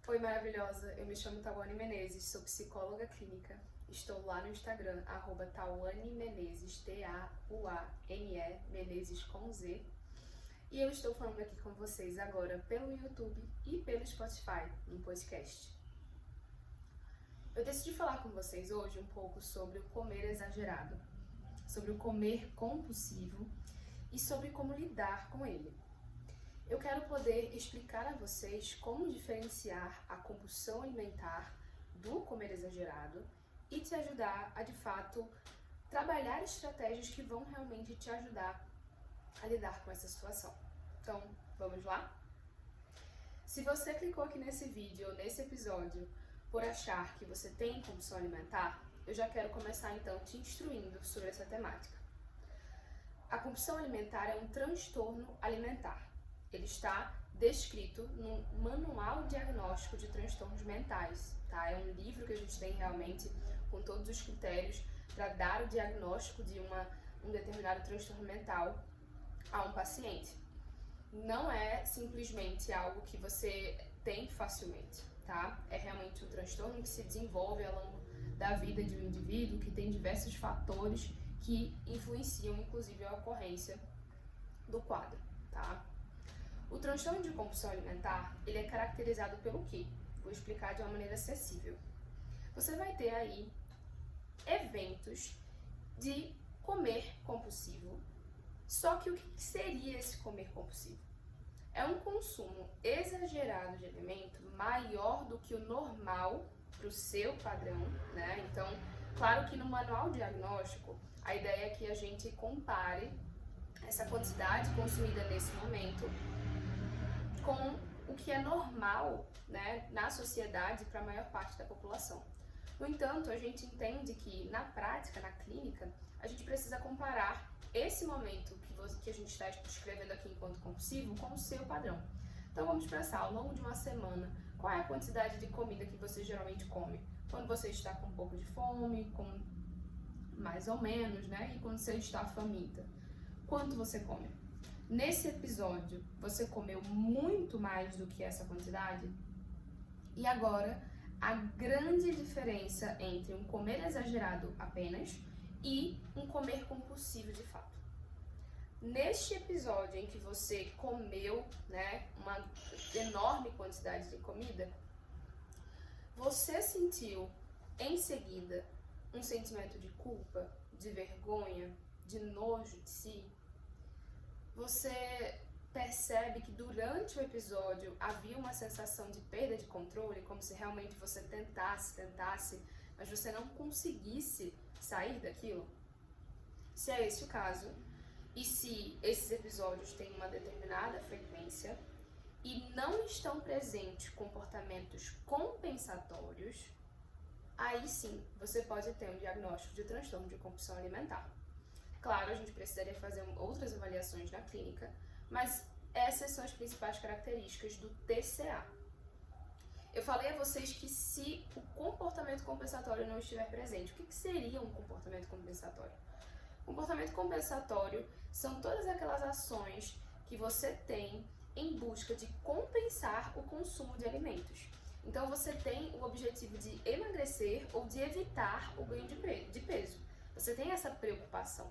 Oi, maravilhosa. Eu me chamo Tawane Menezes, sou psicóloga clínica. Estou lá no Instagram, @Tawane Menezes, Tawane Menezes com Z. E eu estou falando aqui com vocês agora pelo YouTube e pelo Spotify, no podcast. Eu decidi falar com vocês hoje um pouco sobre o comer exagerado, sobre o comer compulsivo e sobre como lidar com ele. Eu quero poder explicar a vocês como diferenciar a compulsão alimentar do comer exagerado e te ajudar a, de fato, trabalhar estratégias que vão realmente te ajudar a lidar com essa situação. Então, vamos lá? Se você clicou aqui nesse vídeo ou nesse episódio por achar que você tem compulsão alimentar, eu já quero começar então te instruindo sobre essa temática. A compulsão alimentar é um transtorno alimentar. Ele está descrito no Manual Diagnóstico de Transtornos Mentais, tá? É um livro que a gente tem realmente com todos os critérios para dar o diagnóstico de um determinado transtorno mental a um paciente. Não é simplesmente algo que você tem facilmente, tá? É realmente um transtorno que se desenvolve ao longo da vida de um indivíduo, que tem diversos fatores que influenciam, inclusive, a ocorrência do quadro, tá? O transtorno de compulsão alimentar, ele é caracterizado pelo quê? Vou explicar de uma maneira acessível. Você vai ter aí eventos de comer compulsivo, só que o que seria esse comer compulsivo? É um consumo exagerado de alimento maior do que o normal para o seu padrão, né? Então, claro que no manual diagnóstico, a ideia é que a gente compare essa quantidade consumida nesse momento com o que é normal, né, na sociedade para a maior parte da população. No entanto, a gente entende que na prática, na clínica, a gente precisa comparar esse momento que a gente está descrevendo aqui enquanto compulsivo com o seu padrão. Então vamos pensar, ao longo de uma semana, qual é a quantidade de comida que você geralmente come? Quando você está com um pouco de fome, com mais ou menos, né? E quando você está faminta, quanto você come? Nesse episódio, você comeu muito mais do que essa quantidade? E agora, a grande diferença entre um comer exagerado apenas e um comer compulsivo de fato. Neste episódio em que você comeu, né, uma enorme quantidade de comida, você sentiu em seguida um sentimento de culpa, de vergonha, de nojo de si? Você percebe que durante o episódio havia uma sensação de perda de controle, como se realmente você tentasse, mas você não conseguisse sair daquilo? Se é esse o caso, e se esses episódios têm uma determinada frequência e não estão presentes comportamentos compensatórios, aí sim você pode ter um diagnóstico de transtorno de compulsão alimentar. Claro, a gente precisaria fazer outras avaliações na clínica, mas essas são as principais características do TCA. Eu falei a vocês que se o comportamento compensatório não estiver presente, o que seria um comportamento compensatório? Comportamento compensatório são todas aquelas ações que você tem em busca de compensar o consumo de alimentos. Então você tem o objetivo de emagrecer ou de evitar o ganho de peso. Você tem essa preocupação.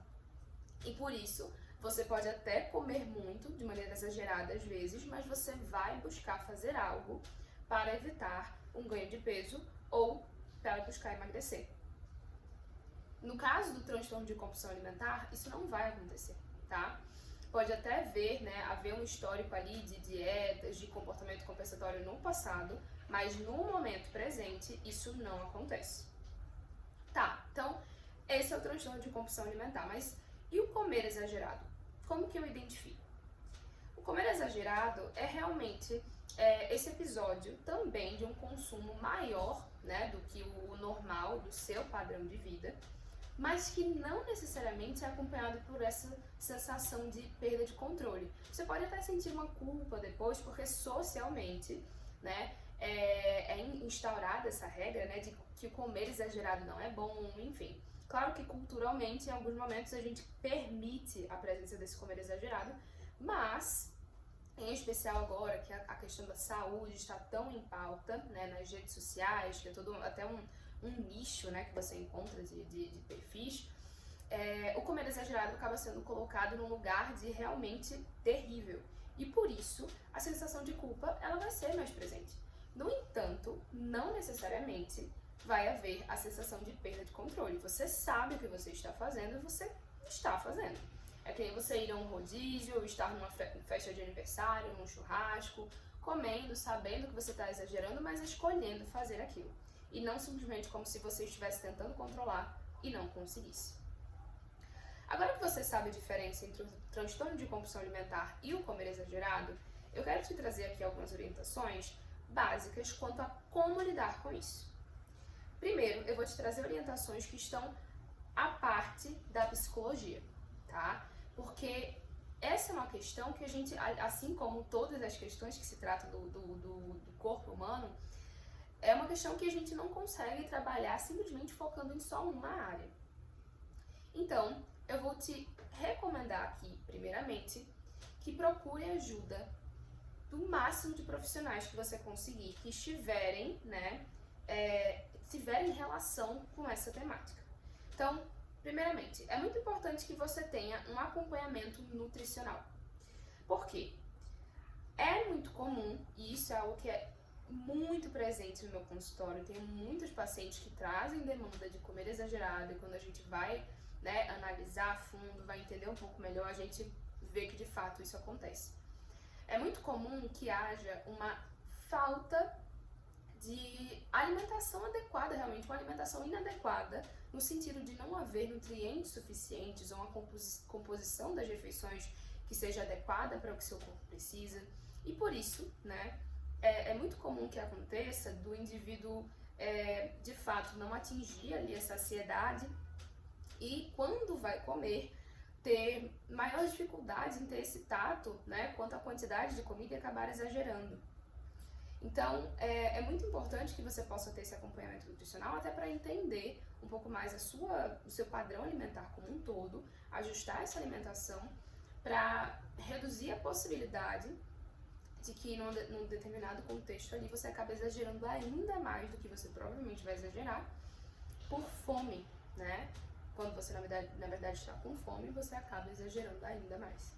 E por isso, você pode até comer muito, de maneira exagerada às vezes, mas você vai buscar fazer algo para evitar um ganho de peso ou para buscar emagrecer. No caso do transtorno de compulsão alimentar, isso não vai acontecer, tá? Pode até haver um histórico ali de dietas, de comportamento compensatório no passado, mas no momento presente, isso não acontece. Tá, então, esse é o transtorno de compulsão alimentar, mas e o comer exagerado? Como que eu identifico? O comer exagerado é realmente esse episódio também de um consumo maior, né, do que o normal, do seu padrão de vida, mas que não necessariamente é acompanhado por essa sensação de perda de controle. Você pode até sentir uma culpa depois, porque socialmente, né, é instaurada essa regra, né, de que o comer exagerado não é bom, enfim. Claro que culturalmente, em alguns momentos, a gente permite a presença desse comer exagerado, mas em especial agora que a questão da saúde está tão em pauta, né, nas redes sociais, que é todo até um nicho, né, que você encontra de perfis, o comer exagerado acaba sendo colocado num lugar de realmente terrível. E por isso, a sensação de culpa, ela vai ser mais presente. No entanto, não necessariamente vai haver a sensação de perda de controle. Você sabe o que você está fazendo e você está fazendo. É que nem você ir a um rodízio, ou estar numa festa de aniversário, num churrasco, comendo, sabendo que você está exagerando, mas escolhendo fazer aquilo. E não simplesmente como se você estivesse tentando controlar e não conseguisse. Agora que você sabe a diferença entre o transtorno de compulsão alimentar e o comer exagerado, eu quero te trazer aqui algumas orientações básicas quanto a como lidar com isso. Primeiro, eu vou te trazer orientações que estão à parte da psicologia, tá? Porque essa é uma questão que a gente, assim como todas as questões que se tratam do corpo humano, é uma questão que a gente não consegue trabalhar simplesmente focando em só uma área. Então, eu vou te recomendar aqui, primeiramente, que procure ajuda do máximo de profissionais que você conseguir, que estiverem, né, tiverem relação com essa temática. Então, primeiramente, é muito importante que você tenha um acompanhamento nutricional. Por quê? É muito comum, e isso é algo que é muito presente no meu consultório, eu tenho muitos pacientes que trazem demanda de comer exagerado, e quando a gente vai, né, analisar a fundo, vai entender um pouco melhor, a gente vê que de fato isso acontece. É muito comum que haja uma falta de alimentação adequada, realmente uma alimentação inadequada, no sentido de não haver nutrientes suficientes ou uma composição das refeições que seja adequada para o que seu corpo precisa. E por isso, né, é muito comum que aconteça do indivíduo, de fato, não atingir ali a saciedade e quando vai comer, ter maior dificuldade em ter esse tato, né, quanto à quantidade de comida e acabar exagerando. Então, é muito importante que você possa ter esse acompanhamento nutricional até para entender um pouco mais o seu padrão alimentar como um todo, ajustar essa alimentação para reduzir a possibilidade de que num determinado contexto ali você acabe exagerando ainda mais do que você provavelmente vai exagerar por fome, né? Quando você na verdade está com fome, você acaba exagerando ainda mais.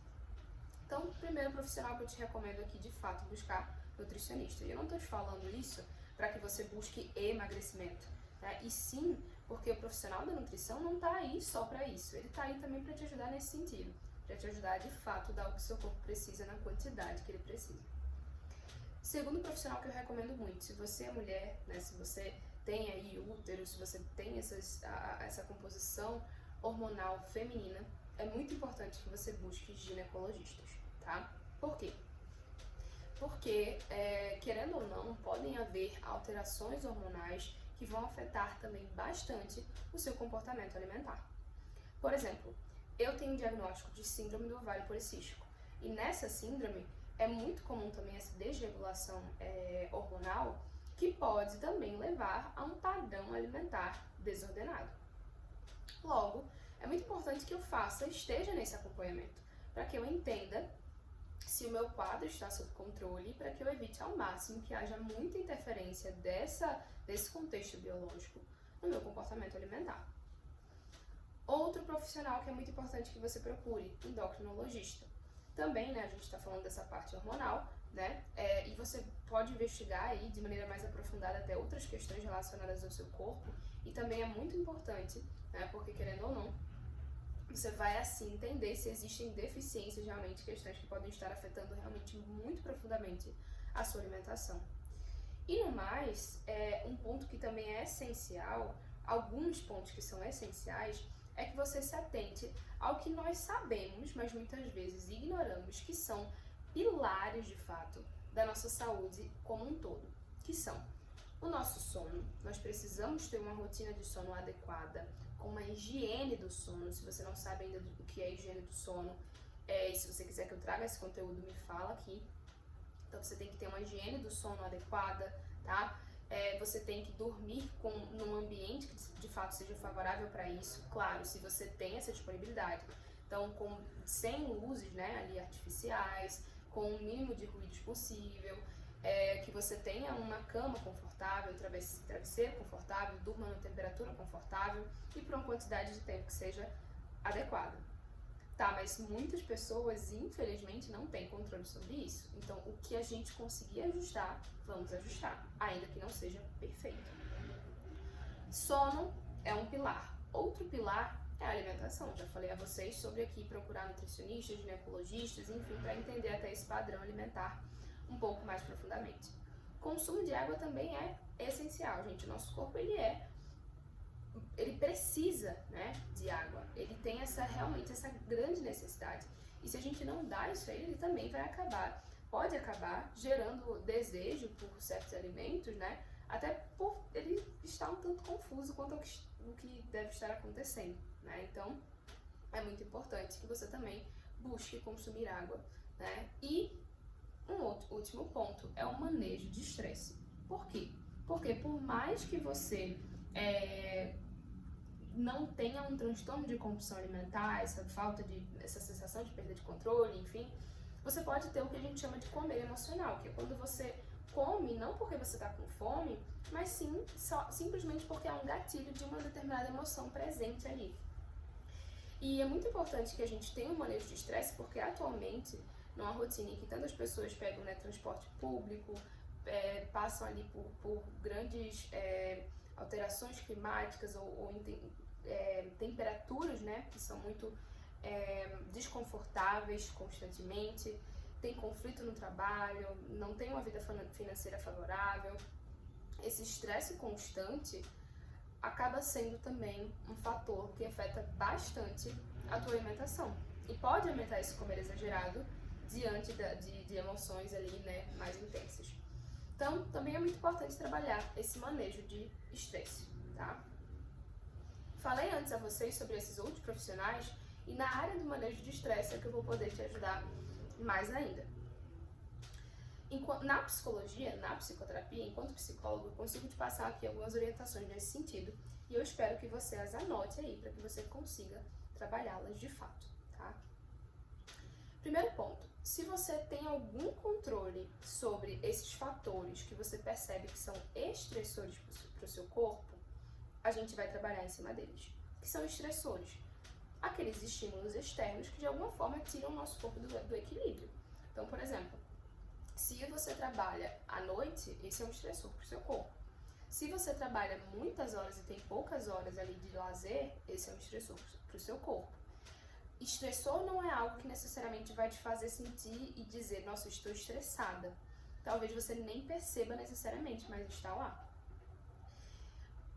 Então, o primeiro profissional que eu te recomendo aqui, de fato, buscar nutricionista. E eu não estou te falando isso para que você busque emagrecimento, né? E sim porque o profissional da nutrição não está aí só para isso. Ele está aí também para te ajudar nesse sentido, para te ajudar de fato a dar o que o seu corpo precisa na quantidade que ele precisa. Segundo profissional que eu recomendo muito, se você é mulher, né, se você tem aí útero, se você tem essa composição hormonal feminina, é muito importante que você busque ginecologistas, tá? Por quê? Porque, querendo ou não, podem haver alterações hormonais que vão afetar também bastante o seu comportamento alimentar. Por exemplo, eu tenho um diagnóstico de síndrome do ovário policístico, e nessa síndrome é muito comum também essa desregulação hormonal, que pode também levar a um padrão alimentar desordenado. Logo, é muito importante que eu esteja nesse acompanhamento, para que eu entenda se o meu quadro está sob controle, para que eu evite ao máximo que haja muita interferência desse contexto biológico no meu comportamento alimentar. Outro profissional que é muito importante que você procure, endocrinologista. Também, né, a gente está falando dessa parte hormonal, né, e você pode investigar aí de maneira mais aprofundada até outras questões relacionadas ao seu corpo, e também é muito importante, né, porque querendo ou não, você vai assim entender se existem deficiências, realmente, questões que podem estar afetando realmente muito profundamente a sua alimentação. E no mais, um ponto que também é essencial, alguns pontos que são essenciais, é que você se atente ao que nós sabemos, mas muitas vezes ignoramos, que são pilares de fato da nossa saúde como um todo, que são o nosso sono. Nós precisamos ter uma rotina de sono adequada, com uma higiene do sono. Se você não sabe ainda do que é higiene do sono, e se você quiser que eu traga esse conteúdo, me fala aqui. Então você tem que ter uma higiene do sono adequada, tá? Você tem que dormir num ambiente que de fato seja favorável para isso, claro, se você tem essa disponibilidade. Então, sem luzes, né, ali artificiais, com o mínimo de ruídos possível, que você tenha uma cama confortável, um travesseiro confortável, durma numa temperatura confortável e por uma quantidade de tempo que seja adequada. Tá, mas muitas pessoas, infelizmente, não têm controle sobre isso. Então, o que a gente conseguir ajustar, vamos ajustar, ainda que não seja perfeito. Sono é um pilar. Outro pilar é a alimentação. Já falei a vocês sobre aqui procurar nutricionistas, ginecologistas, enfim, para entender até esse padrão alimentar um pouco mais profundamente. Consumo de água também é essencial, gente. O nosso corpo, ele precisa, né, de água. Ele tem realmente essa grande necessidade. E se a gente não dá isso a ele, ele também pode acabar gerando desejo por certos alimentos, né? Até por ele estar um tanto confuso quanto ao que deve estar acontecendo, né? Então, é muito importante que você também busque consumir água, né? E último ponto é o manejo de estresse. Por quê? Porque por mais que você não tenha um transtorno de compulsão alimentar, essa sensação de perda de controle, enfim, você pode ter o que a gente chama de comer emocional, que é quando você come não porque você está com fome, mas sim simplesmente porque há um gatilho de uma determinada emoção presente ali. E é muito importante que a gente tenha um manejo de estresse, porque atualmente, numa rotina em que tantas pessoas pegam, né, transporte público, passam ali por grandes alterações climáticas ou temperaturas, né, que são muito desconfortáveis constantemente, tem conflito no trabalho, não tem uma vida financeira favorável. Esse estresse constante acaba sendo também um fator que afeta bastante a tua alimentação. E pode aumentar esse comer exagerado diante de emoções ali, né, mais intensas. Então, também é muito importante trabalhar esse manejo de estresse, tá? Falei antes a vocês sobre esses outros profissionais e na área do manejo de estresse é que eu vou poder te ajudar mais ainda. Na psicologia, na psicoterapia, enquanto psicólogo, eu consigo te passar aqui algumas orientações nesse sentido e eu espero que você as anote aí para que você consiga trabalhá-las de fato, tá? Primeiro ponto, se você tem algum controle sobre esses fatores que você percebe que são estressores para o seu corpo, a gente vai trabalhar em cima deles. O que são estressores? Aqueles estímulos externos que de alguma forma tiram o nosso corpo do equilíbrio. Então, por exemplo, se você trabalha à noite, esse é um estressor para o seu corpo. Se você trabalha muitas horas e tem poucas horas ali de lazer, esse é um estressor para o seu corpo. Estressor não é algo que necessariamente vai te fazer sentir e dizer, nossa, eu estou estressada. Talvez você nem perceba necessariamente, mas está lá.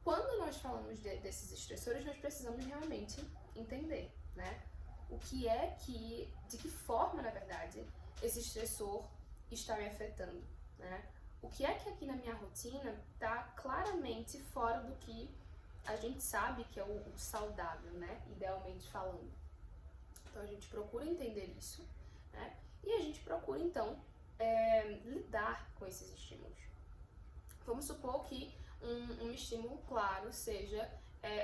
Quando nós falamos desses estressores, nós precisamos realmente entender, né? De que forma, na verdade, esse estressor está me afetando, né? O que é que aqui na minha rotina está claramente fora do que a gente sabe que é o saudável, né? Idealmente falando. Então a gente procura entender isso, né? E a gente procura então lidar com esses estímulos. Vamos supor que um estímulo claro seja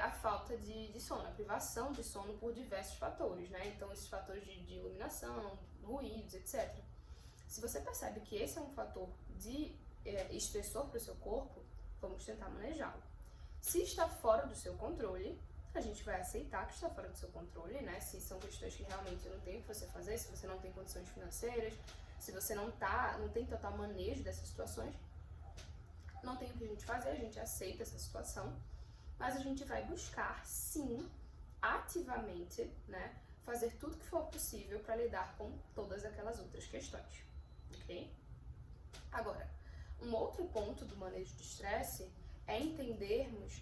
a falta de sono, a privação de sono por diversos fatores, né? Então esses fatores de iluminação, ruídos, etc. Se você percebe que esse é um fator de estressor para o seu corpo, vamos tentar manejá-lo. Se está fora do seu controle, a gente vai aceitar que está fora do seu controle, né? Se são questões que realmente não tem o que você fazer, se você não tem condições financeiras, se você não tem total manejo dessas situações, não tem o que a gente fazer, a gente aceita essa situação, mas a gente vai buscar, sim, ativamente, né, fazer tudo que for possível para lidar com todas aquelas outras questões, ok? Agora, um outro ponto do manejo de estresse é entendermos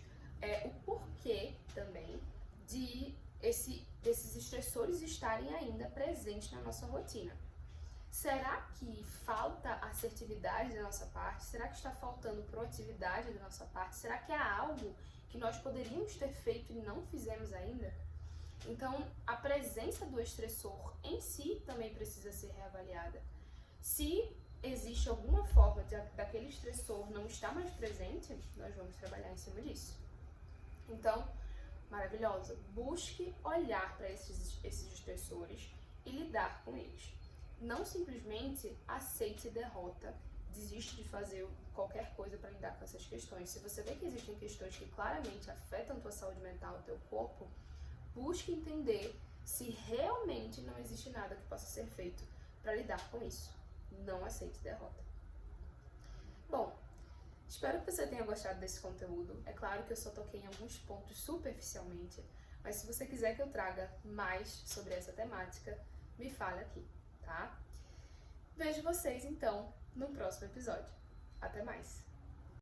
o porquê também desses estressores estarem ainda presentes na nossa rotina. Será que falta assertividade da nossa parte? Será que está faltando proatividade da nossa parte? Será que há algo que nós poderíamos ter feito e não fizemos ainda? Então, a presença do estressor em si também precisa ser reavaliada. Se existe alguma forma daquele estressor não estar mais presente, nós vamos trabalhar em cima disso. Então, maravilhosa, busque olhar para esses estressores e lidar com eles. não simplesmente aceite derrota, desiste de fazer qualquer coisa para lidar com essas questões. Se você vê que existem questões que claramente afetam a tua saúde mental, o teu corpo, busque entender se realmente não existe nada que possa ser feito para lidar com isso. Não aceite derrota. Bom, espero que você tenha gostado desse conteúdo. É claro que eu só toquei em alguns pontos superficialmente, mas se você quiser que eu traga mais sobre essa temática, me fale aqui, tá? Vejo vocês então no próximo episódio. Até mais!